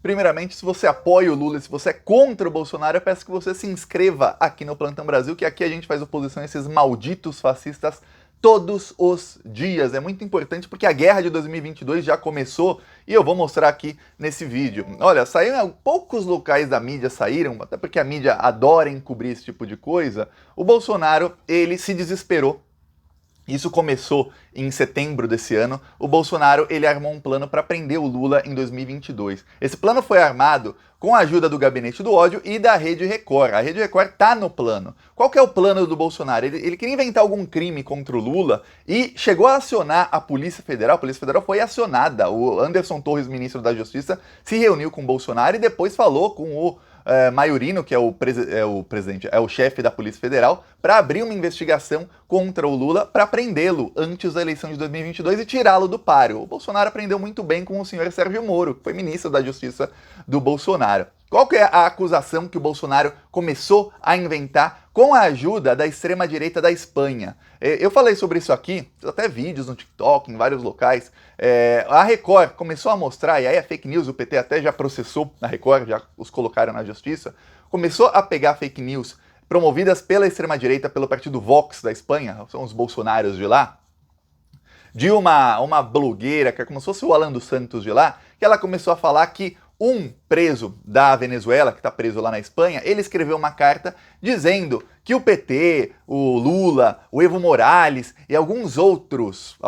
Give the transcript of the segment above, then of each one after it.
Primeiramente, se você apoia o Lula, se você é contra o Bolsonaro, eu peço que você se inscreva aqui no Plantão Brasil, que aqui a gente faz oposição a esses malditos fascistas todos os dias. É muito importante porque a guerra de 2022 já começou e eu vou mostrar aqui nesse vídeo. Olha, saíram poucos locais da mídia, saíram, até porque a mídia adora encobrir esse tipo de coisa. O Bolsonaro, ele se desesperou. Isso começou em setembro desse ano. O Bolsonaro ele armou um plano para prender o Lula em 2022. Esse plano foi armado com a ajuda do Gabinete do Ódio e da Rede Record. A Rede Record tá no plano. Qual que é o plano do Bolsonaro? Ele queria inventar algum crime contra o Lula e chegou a acionar a Polícia Federal. A Polícia Federal foi acionada. O Anderson Torres, ministro da Justiça, se reuniu com o Bolsonaro e depois falou com o Maiorino, que é o chefe da Polícia Federal, para abrir uma investigação contra o Lula para prendê-lo antes da eleição de 2022 e tirá-lo do páreo. O Bolsonaro aprendeu muito bem com o senhor Sérgio Moro, que foi ministro da Justiça do Bolsonaro. Qual que é a acusação que o Bolsonaro começou a inventar com a ajuda da extrema-direita da Espanha? Eu falei sobre isso aqui, fiz até vídeos no TikTok, em vários locais. A Record começou a mostrar, e aí a fake news, o PT até já processou a Record, já os colocaram na justiça, começou a pegar fake news promovidas pela extrema-direita, pelo partido Vox da Espanha, são os bolsonaros de lá, de uma blogueira, que é como se fosse o Alan dos Santos de lá, que ela começou a falar que um preso da Venezuela, que está preso lá na Espanha, ele escreveu uma carta dizendo que o PT, o Lula, o Evo Morales e alguns outros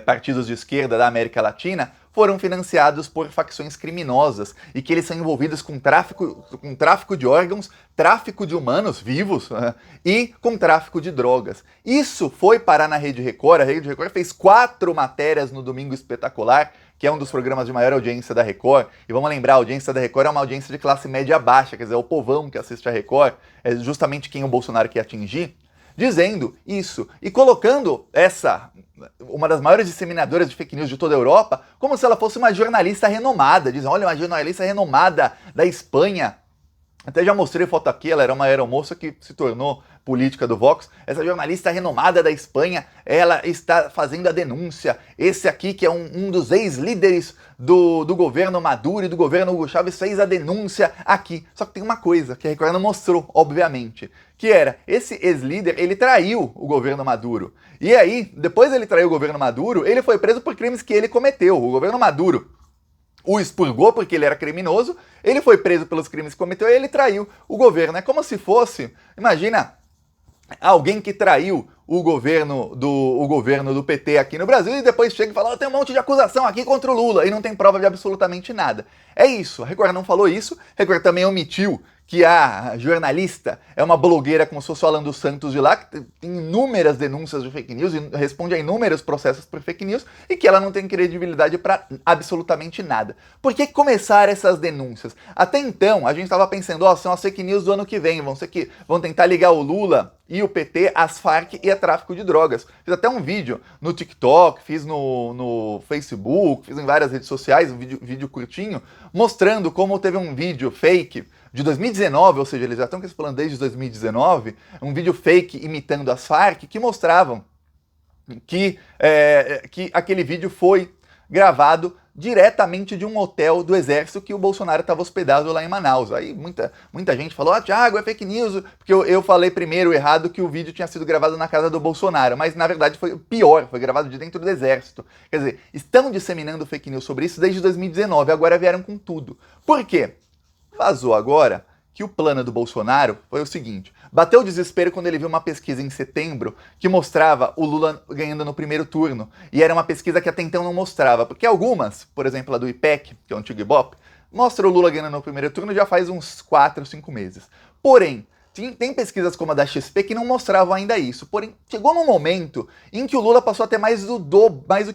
partidos de esquerda da América Latina foram financiados por facções criminosas e que eles são envolvidos com tráfico de órgãos, tráfico de humanos vivos e com tráfico de drogas. Isso foi parar na Rede Record. A Rede Record fez 4 matérias no Domingo Espetacular, que é um dos programas de maior audiência da Record. E vamos lembrar, a audiência da Record é uma audiência de classe média baixa, quer dizer, é o povão que assiste a Record, é justamente quem o Bolsonaro quer atingir, dizendo isso e colocando uma das maiores disseminadoras de fake news de toda a Europa, como se ela fosse uma jornalista renomada. Dizem, olha, uma jornalista renomada da Espanha. Até já mostrei foto aqui, ela era uma aeromoça que se tornou política do Vox. Essa jornalista renomada da Espanha, ela está fazendo a denúncia. Esse aqui, que é um dos ex-líderes do governo Maduro e do governo Hugo Chávez, fez a denúncia aqui. Só que tem uma coisa que a Record não mostrou, obviamente, que era, esse ex-líder, ele traiu o governo Maduro. E aí, depois ele traiu o governo Maduro, ele foi preso por crimes que ele cometeu. O governo Maduro o expurgou porque ele era criminoso, ele foi preso pelos crimes que cometeu e ele traiu o governo. É como se fosse, imagina, alguém que traiu o governo do PT aqui no Brasil e depois chega e fala, tem um monte de acusação aqui contra o Lula e não tem prova de absolutamente nada. É isso, a Record não falou isso, a Record também omitiu que a jornalista é uma blogueira como se fosse o Alan dos Santos de lá, que tem inúmeras denúncias de fake news e responde a inúmeros processos por fake news e que ela não tem credibilidade para absolutamente nada. Por que começar essas denúncias? Até então, a gente estava pensando, são as fake news do ano que vem, vão tentar ligar o Lula e o PT às Farc e a tráfico de drogas. Fiz até um vídeo no TikTok, fiz no Facebook, fiz em várias redes sociais, um vídeo curtinho, mostrando como teve um vídeo fake de 2019, ou seja, eles já estão com esse plano desde 2019, um vídeo fake imitando as Farc, que mostravam que aquele vídeo foi gravado diretamente de um hotel do Exército que o Bolsonaro estava hospedado lá em Manaus. Aí muita gente falou, Thiago, é fake news, porque eu falei primeiro errado que o vídeo tinha sido gravado na casa do Bolsonaro, mas na verdade foi pior, foi gravado de dentro do Exército. Quer dizer, estão disseminando fake news sobre isso desde 2019, agora vieram com tudo. Por quê? Vazou agora que o plano do Bolsonaro foi o seguinte, bateu o desespero quando ele viu uma pesquisa em setembro que mostrava o Lula ganhando no primeiro turno, e era uma pesquisa que até então não mostrava, porque algumas, por exemplo a do IPEC, que é o antigo Ibope, mostra o Lula ganhando no primeiro turno já faz uns 4, 5 meses. Porém, tem pesquisas como a da XP que não mostravam ainda isso. Porém, chegou num momento em que o Lula passou a ter mais do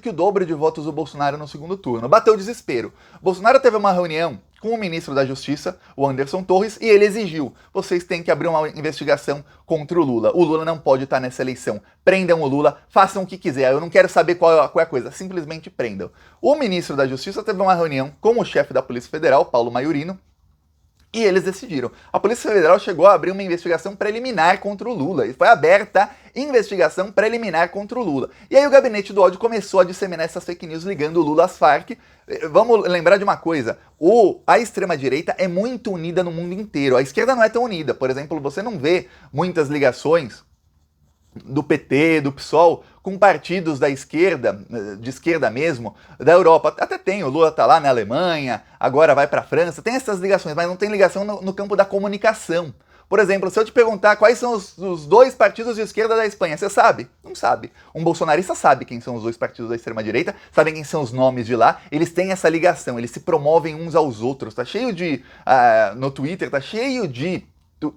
que o dobro de votos do Bolsonaro no segundo turno. Bateu o desespero. Bolsonaro teve uma reunião com o ministro da Justiça, o Anderson Torres, e ele exigiu, vocês têm que abrir uma investigação contra o Lula. O Lula não pode estar nessa eleição. Prendam o Lula, façam o que quiser. Eu não quero saber qual é a coisa, simplesmente prendam. O ministro da Justiça teve uma reunião com o chefe da Polícia Federal, Paulo Maiorino, e eles decidiram. A Polícia Federal chegou a abrir uma investigação preliminar contra o Lula. E foi aberta investigação preliminar contra o Lula. E aí o gabinete do ódio começou a disseminar essas fake news ligando o Lula às Farc. Vamos lembrar de uma coisa, a extrema-direita é muito unida no mundo inteiro, a esquerda não é tão unida. Por exemplo, você não vê muitas ligações do PT, do PSOL, com partidos da esquerda, de esquerda mesmo, da Europa. Até tem, o Lula tá lá na Alemanha, agora vai pra França, tem essas ligações, mas não tem ligação no campo da comunicação. Por exemplo, se eu te perguntar quais são os dois partidos de esquerda da Espanha, você sabe? Não sabe. Um bolsonarista sabe quem são os dois partidos da extrema-direita, sabem quem são os nomes de lá, eles têm essa ligação, eles se promovem uns aos outros. Tá cheio de... no Twitter, tá cheio de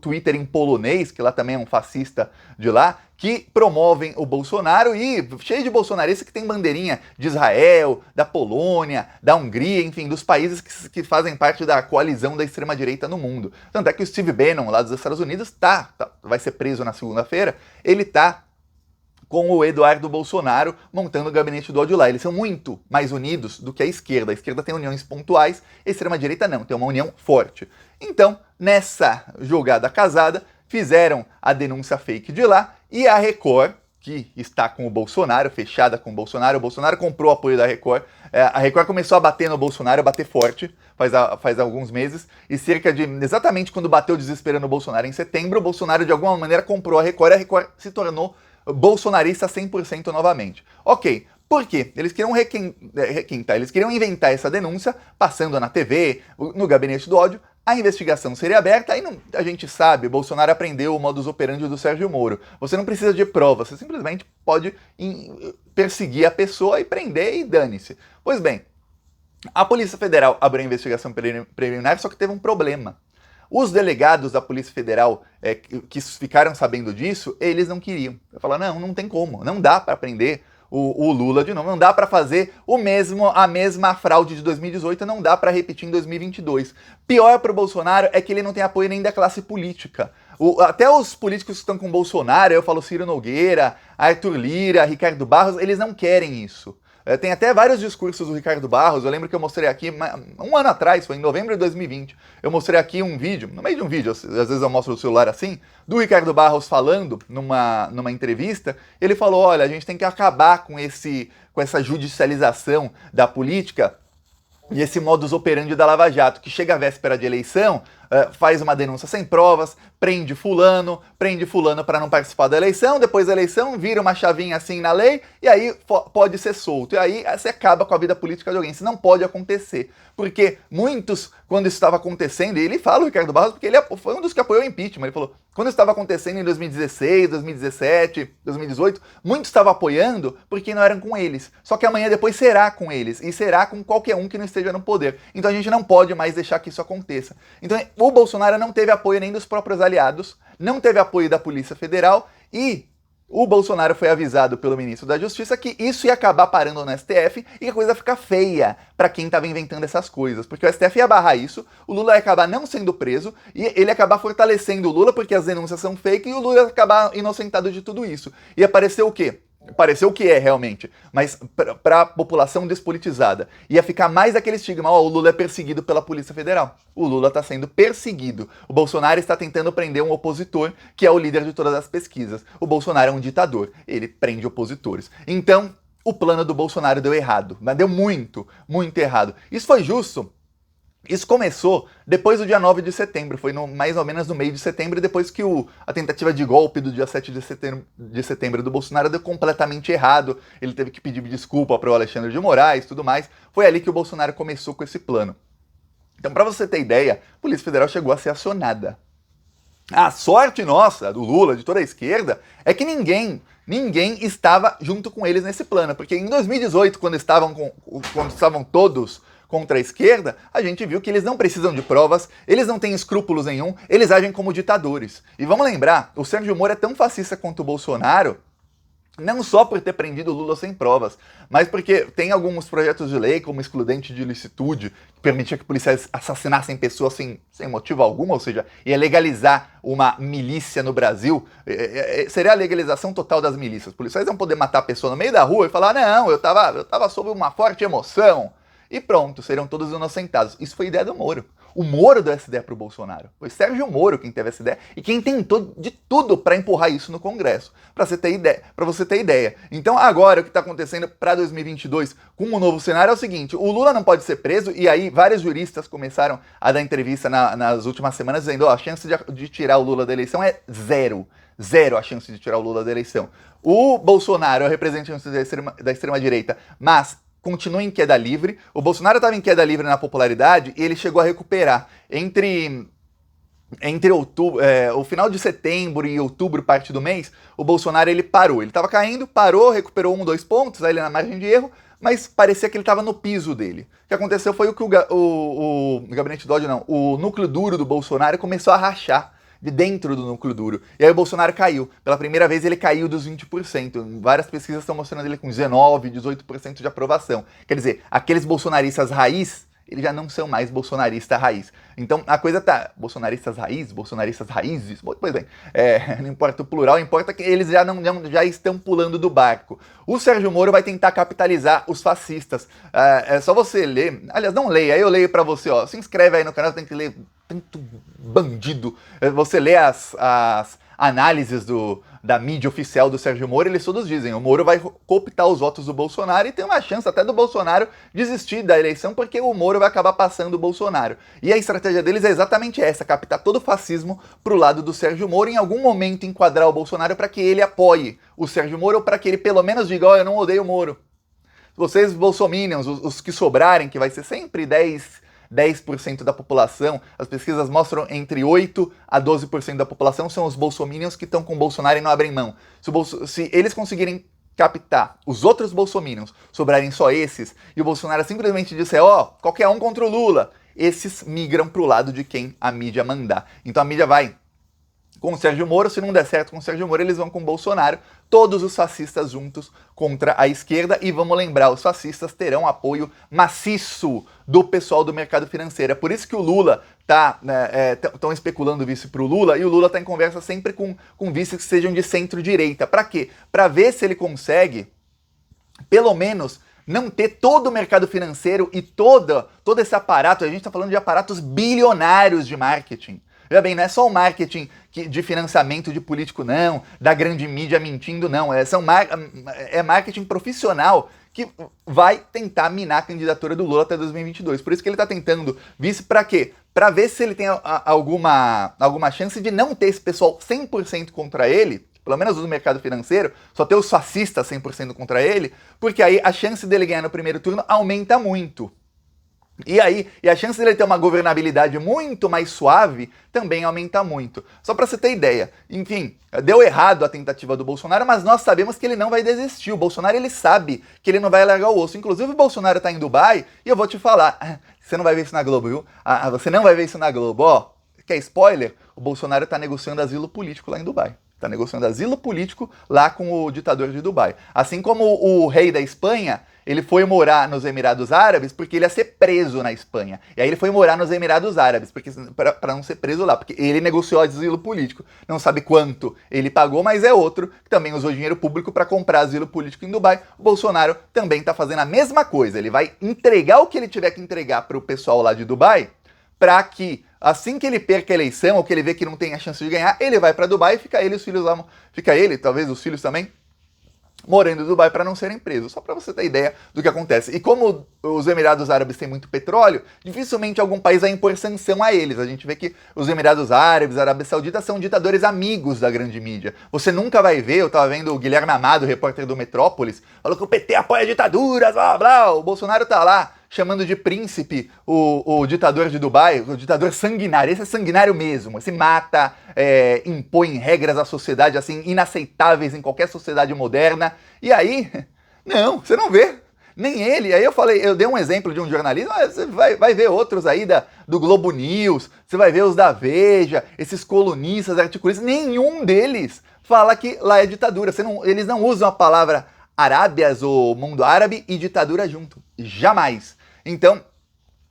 Twitter em polonês, que lá também é um fascista de lá, que promovem o Bolsonaro, e cheio de bolsonaristas que tem bandeirinha de Israel, da Polônia, da Hungria, enfim, dos países que fazem parte da coalizão da extrema-direita no mundo. Tanto é que o Steve Bannon, lá dos Estados Unidos, vai ser preso na segunda-feira, ele tá com o Eduardo Bolsonaro montando o gabinete do ódio lá. Eles são muito mais unidos do que a esquerda. A esquerda tem uniões pontuais, a extrema-direita não, tem uma união forte. Então, nessa jogada casada, fizeram a denúncia fake de lá, e a Record, que está com o Bolsonaro, fechada com o Bolsonaro comprou o apoio da Record, a Record começou a bater no Bolsonaro, a bater forte, faz alguns meses, e exatamente quando bateu o desespero no Bolsonaro em setembro, o Bolsonaro de alguma maneira comprou a Record se tornou bolsonarista 100% novamente. Ok, por quê? Eles queriam requentar, eles queriam inventar essa denúncia, passando na TV, no gabinete do ódio, a investigação seria aberta, aí a gente sabe, Bolsonaro aprendeu o modus operandi do Sérgio Moro. Você não precisa de prova, você simplesmente pode perseguir a pessoa e prender e dane-se. Pois bem, a Polícia Federal abriu a investigação preliminar, só que teve um problema. Os delegados da Polícia Federal que ficaram sabendo disso, eles não queriam. Falaram, não tem como, não dá para prender o Lula de novo, não dá para fazer a mesma fraude de 2018, não dá para repetir em 2022. Pior para o Bolsonaro é que ele não tem apoio nem da classe política. Até os políticos que estão com o Bolsonaro, eu falo Ciro Nogueira, Arthur Lira, Ricardo Barros, eles não querem isso. Tem até vários discursos do Ricardo Barros, eu lembro que eu mostrei aqui, um ano atrás, foi em novembro de 2020, eu mostrei aqui um vídeo, no meio de um vídeo, às vezes eu mostro o celular assim, do Ricardo Barros falando numa entrevista, ele falou, olha, a gente tem que acabar com essa judicialização da política e esse modus operandi da Lava Jato, que chega à véspera de eleição, faz uma denúncia sem provas, prende fulano para não participar da eleição, depois da eleição vira uma chavinha assim na lei, e aí pode ser solto. E aí você acaba com a vida política de alguém. Isso não pode acontecer. Porque muitos, quando isso estava acontecendo, e ele fala, o Ricardo Barros, porque ele foi um dos que apoiou o impeachment, ele falou, quando isso estava acontecendo em 2016, 2017, 2018, muitos estavam apoiando porque não eram com eles. Só que amanhã depois será com eles, e será com qualquer um que não esteja no poder. Então a gente não pode mais deixar que isso aconteça. Então o Bolsonaro não teve apoio nem dos próprios aliados, não teve apoio da Polícia Federal, e o Bolsonaro foi avisado pelo ministro da Justiça que isso ia acabar parando no STF e que a coisa ia ficar feia para quem estava inventando essas coisas, porque o STF ia barrar isso, o Lula ia acabar não sendo preso e ele ia acabar fortalecendo o Lula porque as denúncias são fake e o Lula ia acabar inocentado de tudo isso. E apareceu o quê? Pareceu o que é realmente, mas para a população despolitizada. Ia ficar mais aquele estigma, o Lula é perseguido pela Polícia Federal. O Lula está sendo perseguido. O Bolsonaro está tentando prender um opositor, que é o líder de todas as pesquisas. O Bolsonaro é um ditador, ele prende opositores. Então, o plano do Bolsonaro deu errado, mas deu muito, muito errado. Isso foi justo? Isso começou depois do dia 9 de setembro, foi mais ou menos no meio de setembro, depois que a tentativa de golpe do dia 7 de setembro do Bolsonaro deu completamente errado, ele teve que pedir desculpa para o Alexandre de Moraes e tudo mais, foi ali que o Bolsonaro começou com esse plano. Então, para você ter ideia, a Polícia Federal chegou a ser acionada. A sorte nossa, do Lula, de toda a esquerda, é que ninguém estava junto com eles nesse plano, porque em 2018, quando estavam todos contra a esquerda, a gente viu que eles não precisam de provas, eles não têm escrúpulos nenhum, eles agem como ditadores. E vamos lembrar, o Sérgio Moro é tão fascista quanto o Bolsonaro, não só por ter prendido o Lula sem provas, mas porque tem alguns projetos de lei, como excludente de ilicitude, que permitia que policiais assassinassem pessoas sem motivo algum, ou seja, ia legalizar uma milícia no Brasil, seria a legalização total das milícias. Os policiais vão poder matar a pessoa no meio da rua e falar, não, eu tava sob uma forte emoção. E pronto, serão todos inocentados. Isso foi ideia do Moro. O Moro deu essa ideia pro Bolsonaro. Foi Sérgio Moro quem teve essa ideia e quem tentou de tudo para empurrar isso no Congresso, para você ter ideia. Então agora o que está acontecendo para 2022 com o novo cenário é o seguinte: o Lula não pode ser preso, e aí vários juristas começaram a dar entrevista nas últimas semanas dizendo, a chance de tirar o Lula da eleição é zero. Zero a chance de tirar o Lula da eleição. O Bolsonaro é o representante da extrema-direita, mas continua em queda livre. O Bolsonaro estava em queda livre na popularidade e ele chegou a recuperar entre outubro, o final de setembro e outubro, parte do mês. O Bolsonaro ele parou. Ele estava caindo, parou, recuperou 2 pontos, aí ele na margem de erro, mas parecia que ele estava no piso dele. O que aconteceu foi que o gabinete Dodge, não, o núcleo duro do Bolsonaro começou a rachar de dentro do núcleo duro. E aí o Bolsonaro caiu. Pela primeira vez ele caiu dos 20%. Várias pesquisas estão mostrando ele com 19%, 18% de aprovação. Quer dizer, aqueles bolsonaristas raiz, eles já não são mais bolsonarista raiz. Então a coisa tá, bolsonaristas raízes, pois bem, não importa o plural, importa que eles já estão pulando do barco. O Sérgio Moro vai tentar capitalizar os fascistas. É só você ler, aliás, não leia, aí eu leio pra você, ó, se inscreve aí no canal, tem que ler tanto bandido. Você lê as análises da mídia oficial do Sérgio Moro, eles todos dizem, o Moro vai cooptar os votos do Bolsonaro e tem uma chance até do Bolsonaro desistir da eleição, porque o Moro vai acabar passando o Bolsonaro. E a estratégia deles é exatamente essa, captar todo o fascismo pro lado do Sérgio Moro, em algum momento enquadrar o Bolsonaro para que ele apoie o Sérgio Moro, ou para que ele pelo menos diga, ó, eu não odeio o Moro. Vocês bolsominions, os que sobrarem, que vai ser sempre 10% da população, as pesquisas mostram entre 8% a 12% da população são os bolsominions que estão com o Bolsonaro e não abrem mão. Se eles conseguirem captar os outros bolsominions, sobrarem só esses, e o Bolsonaro simplesmente disser, ó, qualquer um contra o Lula, esses migram pro lado de quem a mídia mandar. Então a mídia vai com o Sérgio Moro, se não der certo com o Sérgio Moro, eles vão com o Bolsonaro, todos os fascistas juntos contra a esquerda, e vamos lembrar, os fascistas terão apoio maciço do pessoal do mercado financeiro. É por isso que o Lula estão especulando vice para o Lula, e o Lula está em conversa sempre com vices que sejam de centro-direita. Para quê? Para ver se ele consegue, pelo menos, não ter todo o mercado financeiro e todo esse aparato. A gente está falando de aparatos bilionários de marketing. Veja bem, não é só o marketing de financiamento de político, não, da grande mídia mentindo, não. É marketing profissional que vai tentar minar a candidatura do Lula até 2022. Por isso que ele está tentando vice para quê? Para ver se ele tem alguma chance de não ter esse pessoal 100% contra ele, pelo menos do mercado financeiro, só ter os fascistas 100% contra ele, porque aí a chance dele ganhar no primeiro turno aumenta muito. E a chance dele ter uma governabilidade muito mais suave também aumenta muito. Só para você ter ideia. Enfim, deu errado a tentativa do Bolsonaro, mas nós sabemos que ele não vai desistir. O Bolsonaro, ele sabe que ele não vai largar o osso. Inclusive, o Bolsonaro tá em Dubai e eu vou te falar, você não vai ver isso na Globo, viu? Você não vai ver isso na Globo. Ó, quer spoiler? O Bolsonaro tá negociando asilo político lá em Dubai. Tá negociando asilo político lá com o ditador de Dubai. Assim como o rei da Espanha, ele foi morar nos Emirados Árabes porque ele ia ser preso na Espanha. E aí ele foi morar nos Emirados Árabes para não ser preso lá, porque ele negociou asilo político. Não sabe quanto ele pagou, mas é outro que também usou dinheiro público para comprar asilo político em Dubai. O Bolsonaro também está fazendo a mesma coisa. Ele vai entregar o que ele tiver que entregar para o pessoal lá de Dubai, para que assim que ele perca a eleição, ou que ele vê que não tem a chance de ganhar, ele vai para Dubai e fica ele e os filhos lá, talvez os filhos também, morando em Dubai para não serem presos. Só para você ter ideia do que acontece. E como os Emirados Árabes têm muito petróleo, dificilmente algum país vai impor sanção a eles. A gente vê que os Emirados Árabes, a Arábia Saudita, são ditadores amigos da grande mídia. Você nunca vai ver, eu tava vendo o Guilherme Amado, repórter do Metrópolis, falou que o PT apoia ditaduras, blá blá, o Bolsonaro tá lá chamando de príncipe o ditador de Dubai, o ditador sanguinário. Esse é sanguinário mesmo, esse mata, impõe regras à sociedade assim inaceitáveis em qualquer sociedade moderna. E aí, não, você não vê. Nem ele. Aí eu dei um exemplo de um jornalista, você vai ver outros aí do Globo News, você vai ver os da Veja, esses colunistas, articulistas, nenhum deles fala que lá é ditadura. Eles não usam a palavra Arábias ou mundo árabe e ditadura junto. Jamais. Então,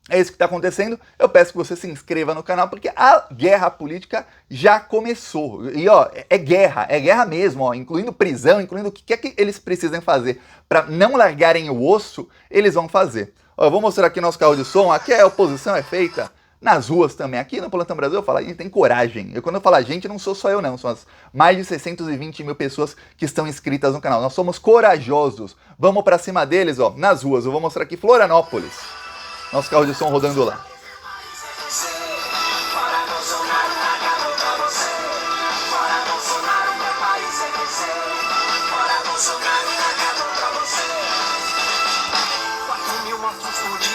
é isso que está acontecendo. Eu peço que você se inscreva no canal, porque a guerra política já começou. E ó, é guerra mesmo, ó, incluindo prisão, incluindo o que quer que eles precisem fazer para não largarem o osso, eles vão fazer. Ó, eu vou mostrar aqui nosso carro de som. Aqui a oposição é feita nas ruas também. Aqui no Plantão Brasil eu falo, a gente tem coragem. Quando eu falo a gente, não sou só eu não, são as mais de 620 mil pessoas que estão inscritas no canal. Nós somos corajosos. Vamos pra cima deles, ó, nas ruas. Eu vou mostrar aqui Florianópolis. Nosso carro de som rodando lá.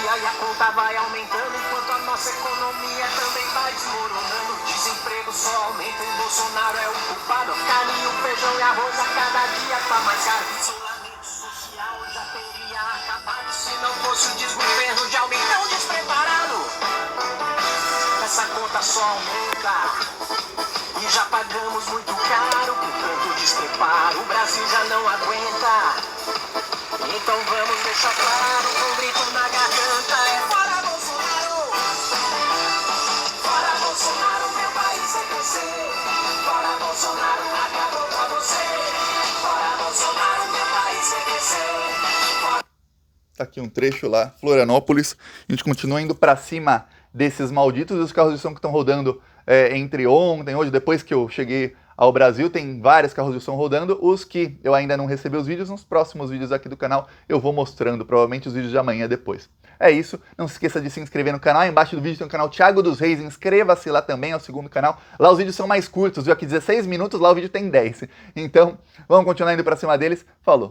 E a conta vai aumentando enquanto a nossa economia também vai desmoronando. Desemprego só aumenta e Bolsonaro é o culpado. Carne, o feijão e arroz a cada dia tá mais caro. Isolamento social já teria acabado se não fosse o desgoverno de alguém tão despreparado. Essa conta só aumenta e já pagamos muito caro por tanto despreparo. O Brasil já não aguenta. Então vamos deixar claro, com grito na garganta, é fora Bolsonaro! Fora Bolsonaro, meu país vai crescer. Fora Bolsonaro, acabou pra você. Fora Bolsonaro, meu país vai crescer. Tá aqui um trecho lá, Florianópolis. A gente continua indo pra cima desses malditos e os carros de som que estão rodando entre ontem, hoje, depois que eu cheguei ao Brasil, tem vários carros de som rodando. Os que eu ainda não recebi os vídeos, nos próximos vídeos aqui do canal eu vou mostrando, provavelmente os vídeos de amanhã depois. É isso, não se esqueça de se inscrever no canal, embaixo do vídeo tem o canal Thiago dos Reis, inscreva-se lá também, é o segundo canal. Lá os vídeos são mais curtos, viu? Aqui 16 minutos, lá o vídeo tem 10. Então, vamos continuar indo pra cima deles. Falou!